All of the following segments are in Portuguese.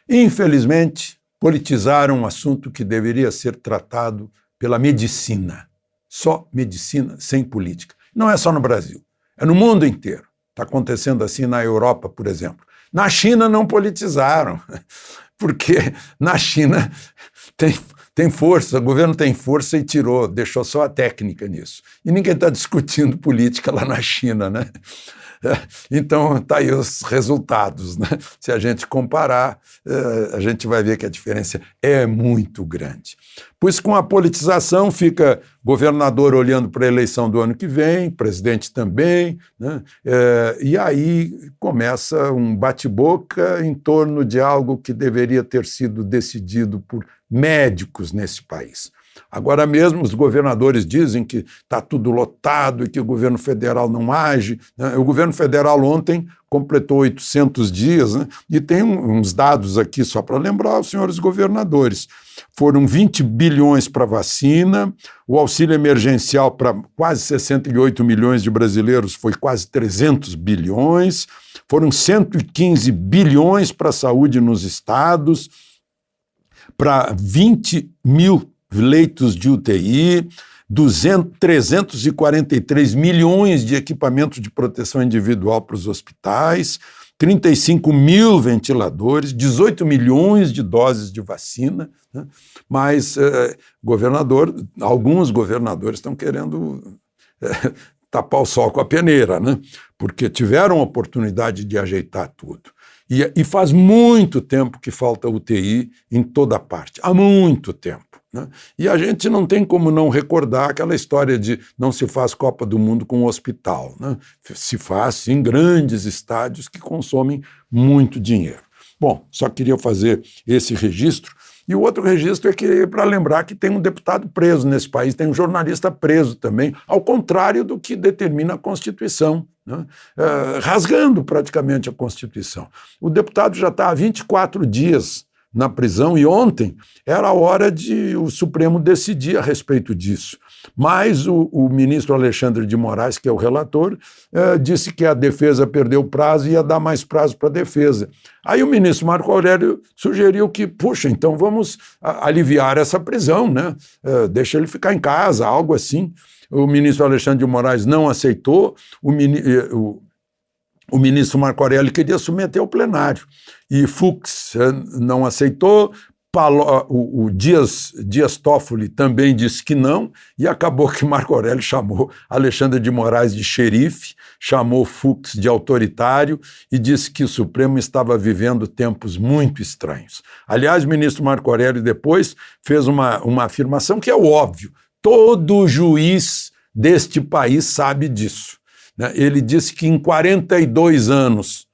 Infelizmente, politizaram um assunto que deveria ser tratado pela medicina. Só medicina, sem política. Não é só no Brasil, é no mundo inteiro. Está acontecendo assim na Europa, por exemplo. Na China não politizaram, porque na China tem força, o governo tem força e deixou só a técnica nisso. E ninguém está discutindo política lá na China, né? Então, tá aí os resultados, né? Se a gente comparar, a gente vai ver que a diferença é muito grande. Pois com a politização fica governador olhando para a eleição do ano que vem, presidente também, né? E aí começa um bate-boca em torno de algo que deveria ter sido decidido por médicos nesse país. Agora mesmo os governadores dizem que está tudo lotado e que o governo federal não age, né? O governo federal ontem completou 800 dias, né? E tem uns dados aqui só para lembrar os senhores governadores. Foram 20 bilhões para vacina, o auxílio emergencial para quase 68 milhões de brasileiros foi quase 300 bilhões, foram 115 bilhões para a saúde nos estados, para 20 mil leitos de UTI, 343 milhões de equipamentos de proteção individual para os hospitais, 35 mil ventiladores, 18 milhões de doses de vacina, né? Mas alguns governadores estão querendo tapar o sol com a peneira, né? Porque tiveram a oportunidade de ajeitar tudo. E faz muito tempo que falta UTI em toda parte, há muito tempo. Né? E a gente não tem como não recordar aquela história de não se faz Copa do Mundo com hospital, né? Se faz em grandes estádios que consomem muito dinheiro. Bom, só queria fazer esse registro. E o outro registro é que para lembrar que tem um deputado preso nesse país, tem um jornalista preso também, ao contrário do que determina a Constituição, né? Rasgando praticamente a Constituição. O deputado já está há 24 dias na prisão e ontem era a hora de o Supremo decidir a respeito disso. Mas o ministro Alexandre de Moraes, que é o relator, disse que a defesa perdeu o prazo e ia dar mais prazo para a defesa. Aí o ministro Marco Aurélio sugeriu que, puxa, então vamos aliviar essa prisão, né? Deixa ele ficar em casa, algo assim. O ministro Alexandre de Moraes não aceitou, o ministro Marco Aurélio queria submeter ao plenário e Fux não aceitou, o Dias Toffoli também disse que não, e acabou que Marco Aurélio chamou Alexandre de Moraes de xerife, chamou Fux de autoritário e disse que o Supremo estava vivendo tempos muito estranhos. Aliás, o ministro Marco Aurélio depois fez uma afirmação que é óbvio, todo juiz deste país sabe disso. Ele disse que em 42 anos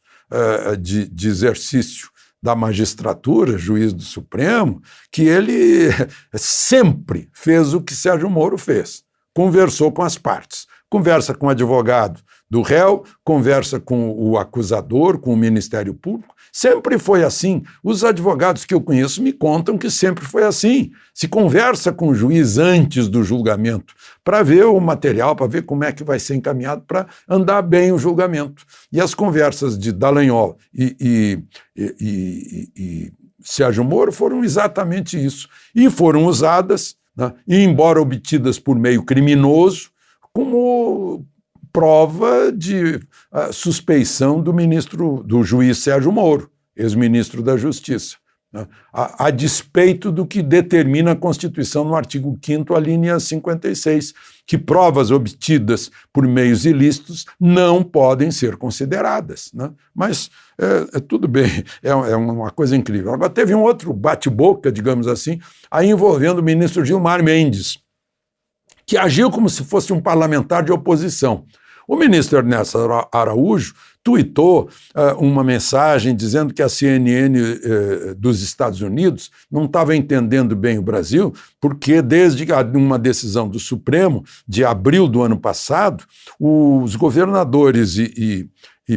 de exercício da magistratura, juiz do Supremo, que ele sempre fez o que Sérgio Moro fez, conversou com as partes, conversa com o advogado do réu, conversa com o acusador, com o Ministério Público, sempre foi assim. Os advogados que eu conheço me contam que sempre foi assim. Se conversa com o juiz antes do julgamento para ver o material, para ver como é que vai ser encaminhado para andar bem o julgamento. E as conversas de Dallagnol e Sérgio Moro foram exatamente isso. E foram usadas, né, e embora obtidas por meio criminoso, como prova de suspeição do juiz Sérgio Moro, ex-ministro da Justiça, né? A despeito do que determina a Constituição no artigo 5º, a linha 56, que provas obtidas por meios ilícitos não podem ser consideradas, né? Mas tudo bem, é uma coisa incrível. Agora teve um outro bate-boca, digamos assim, aí envolvendo o ministro Gilmar Mendes, que agiu como se fosse um parlamentar de oposição. O ministro Ernesto Araújo tuitou uma mensagem dizendo que a CNN dos Estados Unidos não estava entendendo bem o Brasil, porque desde uma decisão do Supremo de abril do ano passado, os governadores e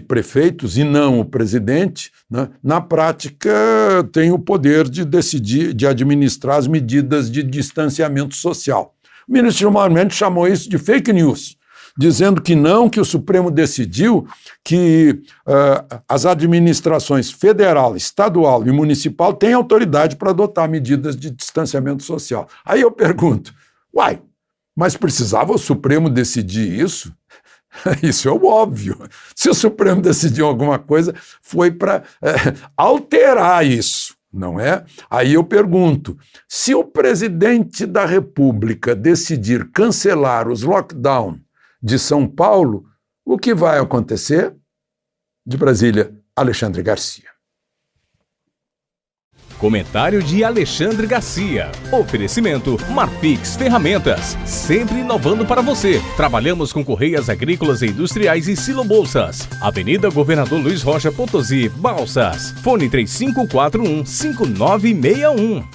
prefeitos, e não o presidente, né, na prática têm o poder de decidir, de administrar as medidas de distanciamento social. O ministro Gilmar Mendes chamou isso de fake news. dizendo que não, que o Supremo decidiu que as administrações federal, estadual e municipal têm autoridade para adotar medidas de distanciamento social. Aí eu pergunto, uai, mas precisava o Supremo decidir isso? Isso é o óbvio. Se o Supremo decidiu alguma coisa, foi para alterar isso, não é? Aí eu pergunto, se o presidente da República decidir cancelar os lockdowns de São Paulo, o que vai acontecer? De Brasília, Alexandre Garcia. Comentário de Alexandre Garcia. Oferecimento Marfix Ferramentas, sempre inovando para você. Trabalhamos com correias agrícolas e industriais e silobolsas. Avenida Governador Luiz Rocha Potosí, Balsas. Fone 3541-5961.